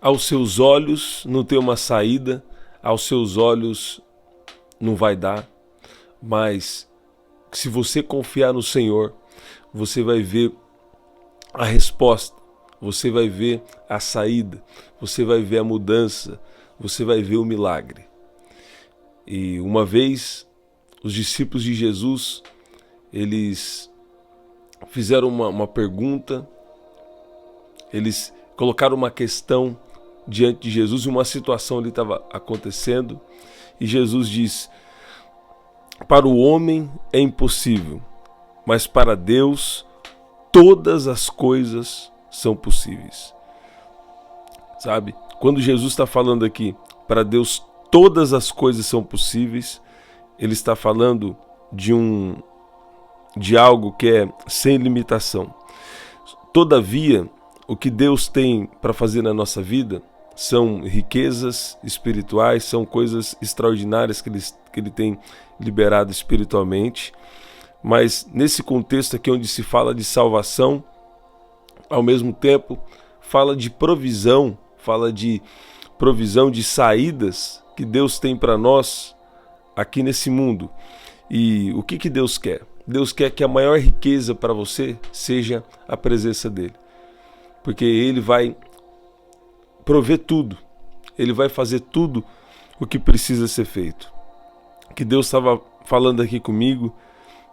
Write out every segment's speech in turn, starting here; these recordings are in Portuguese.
aos seus olhos não tem uma saída, aos seus olhos não vai dar, mas se você confiar no Senhor, você vai ver a resposta, você vai ver a saída, você vai ver a mudança, você vai ver o milagre. E uma vez, os discípulos de Jesus, eles fizeram uma pergunta, eles colocaram uma questão diante de Jesus e uma situação ali estava acontecendo. E Jesus diz: para o homem é impossível, mas para Deus todas as coisas são possíveis. Sabe? Quando Jesus está falando aqui, para Deus todas as coisas são possíveis, ele está falando de algo que é sem limitação. Todavia, o que Deus tem para fazer na nossa vida são riquezas espirituais, são coisas extraordinárias que ele tem liberado espiritualmente. Mas nesse contexto aqui onde se fala de salvação, ao mesmo tempo fala de provisão de saídas que Deus tem para nós aqui nesse mundo. E o que Deus quer? Deus quer que a maior riqueza para você seja a presença dele. Porque ele vai prover tudo, ele vai fazer tudo o que precisa ser feito. O que Deus estava falando aqui comigo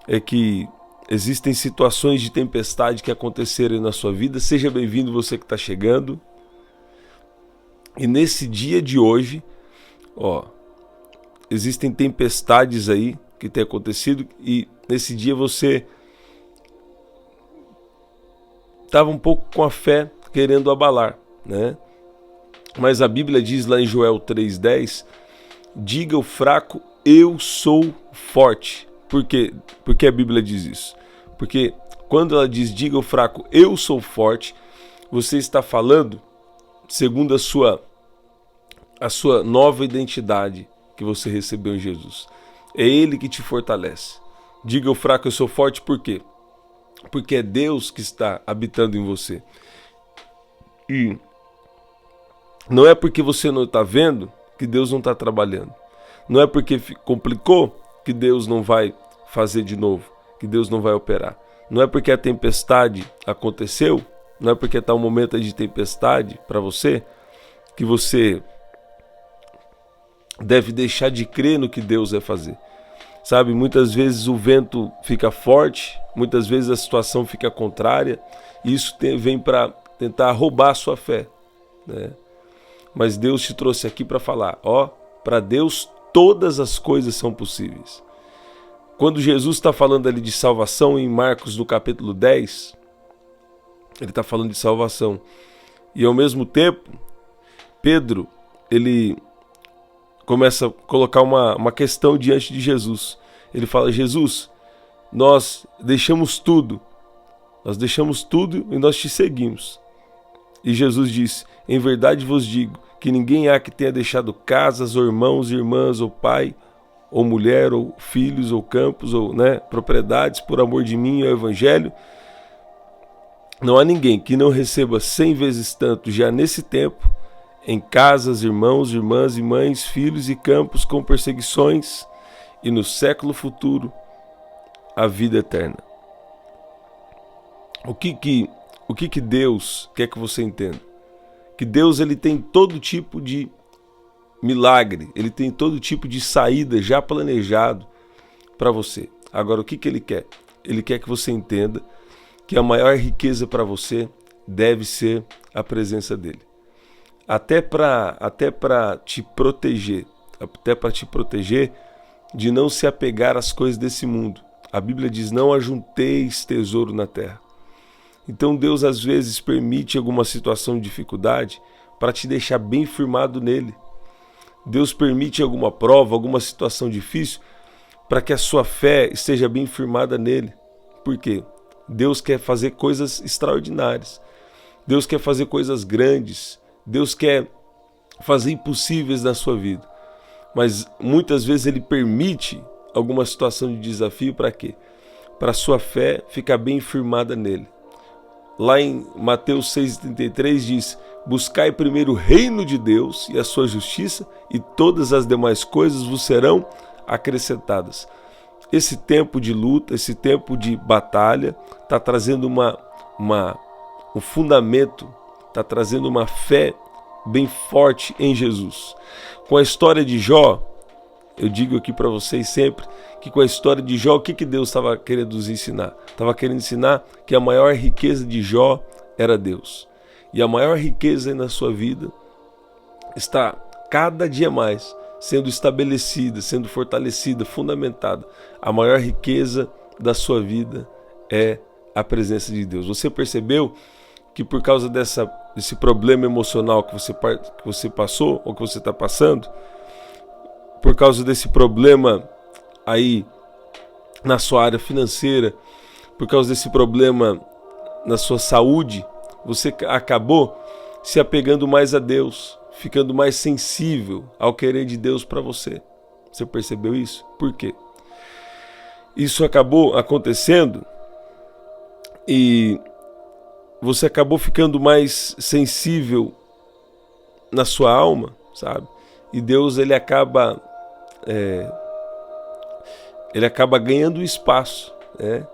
é que existem situações de tempestade que aconteceram na sua vida. Seja bem-vindo você que está chegando. E nesse dia de hoje, existem tempestades aí que têm acontecido e nesse dia você estava um pouco com a fé querendo abalar, né? Mas a Bíblia diz lá em Joel 3,10, diga ao fraco, eu sou forte. Por quê? Porque a Bíblia diz isso? Porque quando ela diz, diga ao fraco, eu sou forte, você está falando segundo a sua nova identidade que você recebeu em Jesus. É Ele que te fortalece. Diga ao fraco, eu sou forte, por quê? Porque é Deus que está habitando em você. E não é porque você não está vendo que Deus não está trabalhando. Não é porque complicou que Deus não vai fazer de novo, que Deus não vai operar. Não é porque a tempestade aconteceu, não é porque está um momento de tempestade para você, que você deve deixar de crer no que Deus vai fazer. Sabe, muitas vezes o vento fica forte, muitas vezes a situação fica contrária, e isso vem para tentar roubar a sua fé, né? Mas Deus te trouxe aqui para falar, para Deus todas as coisas são possíveis. Quando Jesus está falando ali de salvação em Marcos no capítulo 10, ele está falando de salvação. E ao mesmo tempo, Pedro, ele começa a colocar uma questão diante de Jesus. Ele fala, Jesus, nós deixamos tudo e nós te seguimos. E Jesus disse, em verdade vos digo, que ninguém há que tenha deixado casas, ou irmãos, irmãs, ou pai, ou mulher, ou filhos, ou campos, ou propriedades, por amor de mim e ao Evangelho. Não há ninguém que não receba 100 vezes tanto já nesse tempo, em casas, irmãos, irmãs e mães, filhos e campos com perseguições, e no século futuro a vida eterna. O que Deus quer que você entenda? Que Deus ele tem todo tipo de milagre, ele tem todo tipo de saída já planejado para você. Agora, o que ele quer? Ele quer que você entenda que a maior riqueza para você deve ser a presença dele. Até para te proteger de não se apegar às coisas desse mundo. A Bíblia diz, não ajunteis tesouro na terra. Então Deus às vezes permite alguma situação de dificuldade para te deixar bem firmado nele. Deus permite alguma prova, alguma situação difícil para que a sua fé esteja bem firmada nele. Por quê? Deus quer fazer coisas extraordinárias. Deus quer fazer coisas grandes. Deus quer fazer impossíveis na sua vida. Mas muitas vezes ele permite alguma situação de desafio para quê? Para a sua fé ficar bem firmada nele. Lá em Mateus 6,33 diz, buscai primeiro o reino de Deus e a sua justiça, e todas as demais coisas vos serão acrescentadas. Esse tempo de luta, esse tempo de batalha, está trazendo um fundamento, está trazendo uma fé bem forte em Jesus. Com a história de Jó, eu digo aqui para vocês sempre que com a história de Jó, o que Deus estava querendo nos ensinar? Estava querendo ensinar que a maior riqueza de Jó era Deus. E a maior riqueza na sua vida está cada dia mais sendo estabelecida, sendo fortalecida, fundamentada. A maior riqueza da sua vida é a presença de Deus. Você percebeu que por causa desse problema emocional que você passou ou que você está passando, por causa desse problema aí na sua área financeira, por causa desse problema na sua saúde, você acabou se apegando mais a Deus, ficando mais sensível ao querer de Deus para você. Você percebeu isso? Por quê? Isso acabou acontecendo e você acabou ficando mais sensível na sua alma, sabe? E Deus ele acaba ganhando espaço,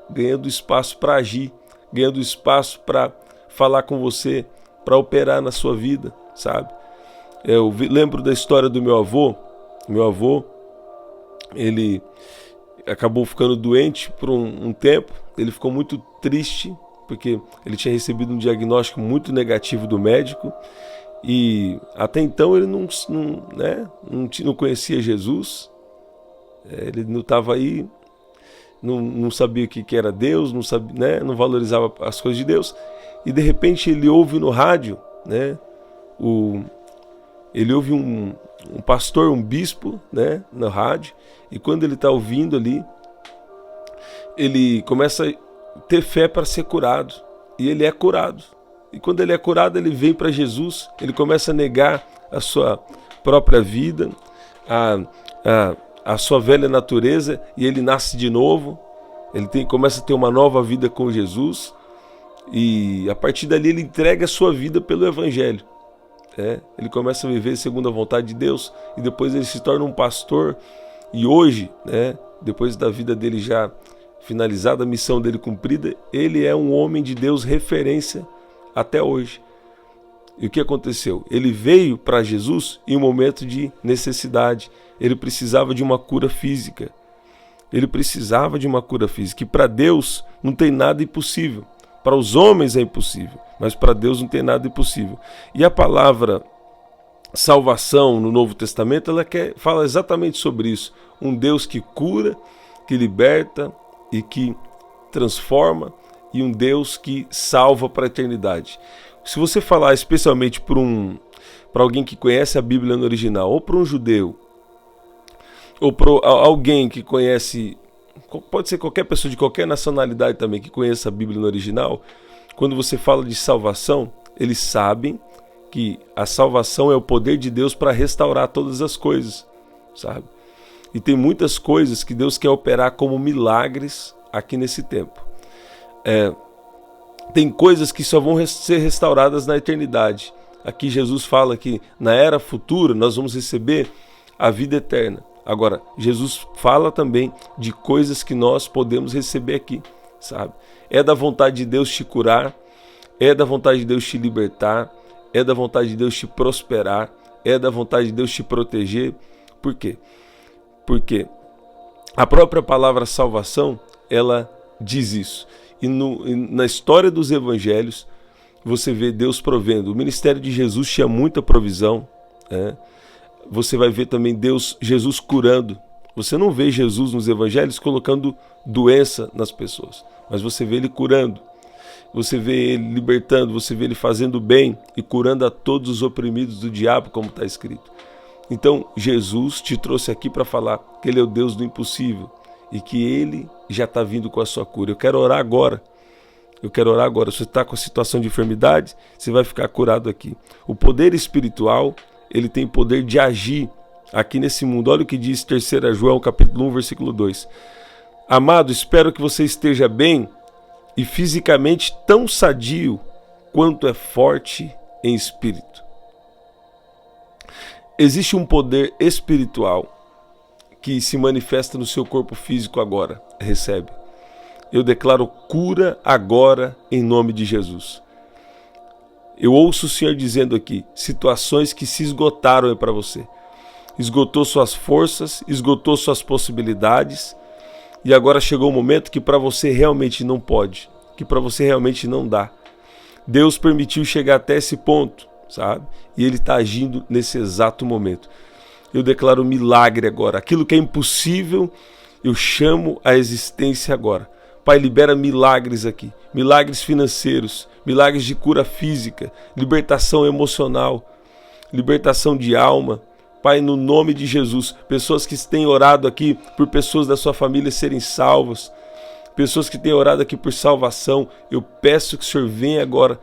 ganhando espaço para agir, ganhando espaço para falar com você, para operar na sua vida, sabe? Eu lembro da história do meu avô. Meu avô, ele acabou ficando doente por um tempo. Ele ficou muito triste porque ele tinha recebido um diagnóstico muito negativo do médico e até então ele não conhecia Jesus. Ele não estava aí, não sabia o que era Deus, não sabia, não valorizava as coisas de Deus. E de repente ele ouve no rádio, ele ouve um pastor, um bispo, no rádio, e quando ele está ouvindo ali, ele começa a ter fé para ser curado, e ele é curado. E quando ele é curado, ele vem para Jesus, ele começa a negar a sua própria vida, a sua velha natureza, e ele nasce de novo, começa a ter uma nova vida com Jesus, e a partir dali ele entrega a sua vida pelo Evangelho. Ele começa a viver segundo a vontade de Deus, e depois ele se torna um pastor, e hoje, depois da vida dele já finalizada, a missão dele cumprida, ele é um homem de Deus referência até hoje. E o que aconteceu? Ele veio para Jesus em um momento de necessidade. Ele precisava de uma cura física. E para Deus não tem nada impossível. Para os homens é impossível, mas para Deus não tem nada impossível. E a palavra salvação no Novo Testamento, fala exatamente sobre isso. Um Deus que cura, que liberta e que transforma, e um Deus que salva para a eternidade. Se você falar especialmente para alguém que conhece a Bíblia no original, ou para um judeu, ou para alguém que conhece, pode ser qualquer pessoa de qualquer nacionalidade também que conheça a Bíblia no original, quando você fala de salvação, eles sabem que a salvação é o poder de Deus para restaurar todas as coisas, sabe? E tem muitas coisas que Deus quer operar como milagres aqui nesse tempo. Tem coisas que só vão ser restauradas na eternidade. Aqui Jesus fala que na era futura nós vamos receber a vida eterna. Agora, Jesus fala também de coisas que nós podemos receber aqui, sabe? É da vontade de Deus te curar, é da vontade de Deus te libertar, é da vontade de Deus te prosperar, é da vontade de Deus te proteger. Por quê? Porque a própria palavra salvação, ela diz isso. E na história dos evangelhos, você vê Deus provendo. O ministério de Jesus tinha muita provisão, Você vai ver também Jesus curando. Você não vê Jesus nos evangelhos colocando doença nas pessoas, mas você vê ele curando, você vê ele libertando, você vê ele fazendo bem e curando a todos os oprimidos do diabo, como está escrito. Então Jesus te trouxe aqui para falar que ele é o Deus do impossível e que ele já está vindo com a sua cura. Eu quero orar agora. Se você está com a situação de enfermidade, você vai ficar curado aqui. O poder espiritual, ele tem poder de agir aqui nesse mundo. Olha o que diz 3 João, capítulo 1, versículo 2. Amado, espero que você esteja bem e fisicamente tão sadio quanto é forte em espírito. Existe um poder espiritual que se manifesta no seu corpo físico agora. Recebe. Eu declaro cura agora em nome de Jesus. Eu ouço o Senhor dizendo aqui, situações que se esgotaram para você. Esgotou suas forças, esgotou suas possibilidades, e agora chegou o momento que para você realmente não pode, que para você realmente não dá. Deus permitiu chegar até esse ponto, sabe? E Ele está agindo nesse exato momento. Eu declaro milagre agora. Aquilo que é impossível, eu chamo à existência agora. Pai, libera milagres aqui, milagres financeiros, milagres de cura física, libertação emocional, libertação de alma. Pai, no nome de Jesus, pessoas que têm orado aqui por pessoas da sua família serem salvas, pessoas que têm orado aqui por salvação, eu peço que o Senhor venha agora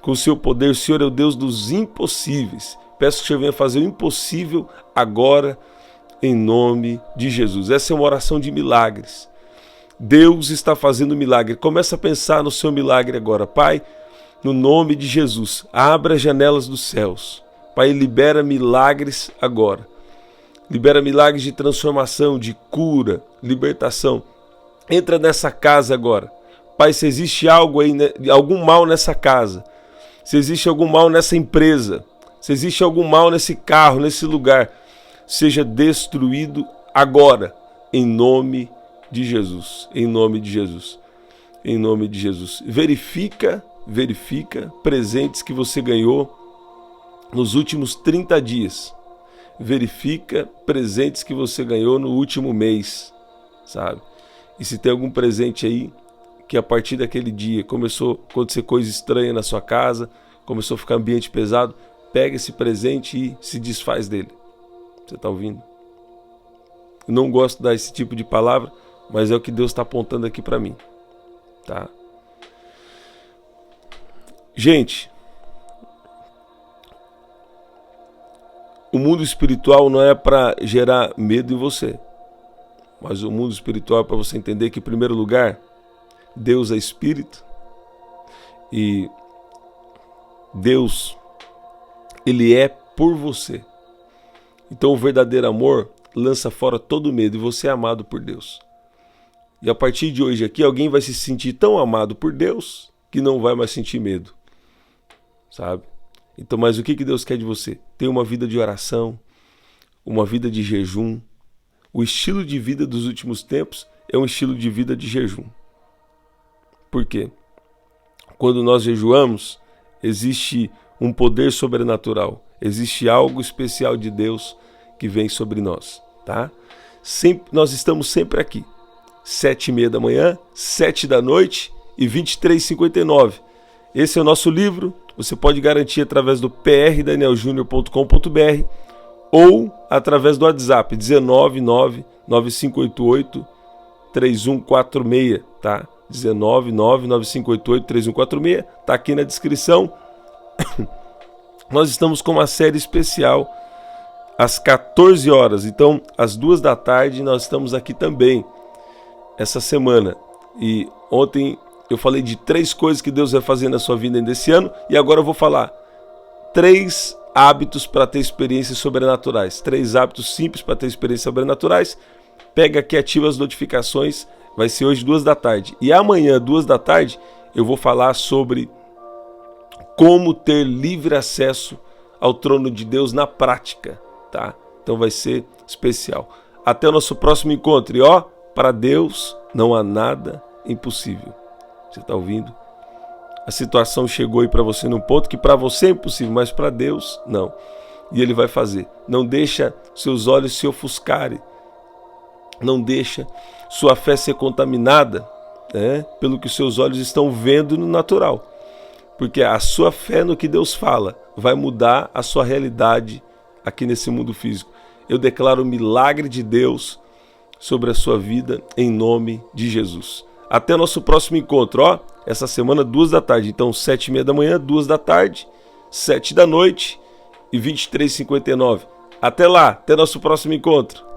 com o seu poder. O Senhor é o Deus dos impossíveis. Peço que o Senhor venha fazer o impossível agora, em nome de Jesus. Essa é uma oração de milagres. Deus está fazendo milagre. Começa a pensar no seu milagre agora. Pai, no nome de Jesus, abra as janelas dos céus. Pai, libera milagres agora. Libera milagres de transformação, de cura, libertação. Entra nessa casa agora. Pai, se existe algo aí, algum mal nessa casa, se existe algum mal nessa empresa, se existe algum mal nesse carro, nesse lugar, seja destruído agora, em nome de Jesus, em nome de Jesus, em nome de Jesus. Verifica presentes que você ganhou nos últimos 30 dias. Verifica presentes que você ganhou no último mês, sabe? E se tem algum presente aí que a partir daquele dia começou a acontecer coisa estranha na sua casa, começou a ficar ambiente pesado, pega esse presente e se desfaz dele. Você está ouvindo? Eu não gosto de dar esse tipo de palavra, mas é o que Deus está apontando aqui para mim, tá? Gente, o mundo espiritual não é para gerar medo em você, mas o mundo espiritual é para você entender que, em primeiro lugar, Deus é espírito e Deus, Ele é por você. Então o verdadeiro amor lança fora todo medo e você é amado por Deus. E a partir de hoje aqui, alguém vai se sentir tão amado por Deus que não vai mais sentir medo, sabe? Então, mas o que Deus quer de você? Ter uma vida de oração, uma vida de jejum. O estilo de vida dos últimos tempos é um estilo de vida de jejum. Por quê? Quando nós jejuamos, existe um poder sobrenatural, existe algo especial de Deus que vem sobre nós, tá? Nós estamos sempre aqui. 7h30 da manhã, 7 da noite e 23h59. Esse é o nosso livro. Você pode garantir através do prdanieljunior.com.br ou através do WhatsApp 19995883146, tá? 19995883146, tá aqui na descrição. Nós estamos com uma série especial às 14 horas, então às 2 da tarde nós estamos aqui também essa semana. E ontem eu falei de 3 coisas que Deus vai fazer na sua vida ainda esse ano, e agora eu vou falar 3 hábitos para ter experiências sobrenaturais, 3 hábitos simples para ter experiências sobrenaturais. Pega aqui, ativa as notificações, vai ser hoje 2 da tarde. E amanhã, 2 da tarde, eu vou falar sobre como ter livre acesso ao trono de Deus na prática, tá? Então vai ser especial. Até o nosso próximo encontro. E ó, para Deus não há nada impossível. Você está ouvindo? A situação chegou aí para você num ponto que para você é impossível, mas para Deus não. E Ele vai fazer. Não deixa seus olhos se ofuscarem. Não deixa sua fé ser contaminada, né, pelo que seus olhos estão vendo no natural. Porque a sua fé no que Deus fala vai mudar a sua realidade aqui nesse mundo físico. Eu declaro o milagre de Deus sobre a sua vida em nome de Jesus. Até o nosso próximo encontro, ó, essa semana 2 da tarde. Então 7h30 da manhã, 2 da tarde, 7 da noite e 23h59. Até lá, até nosso próximo encontro.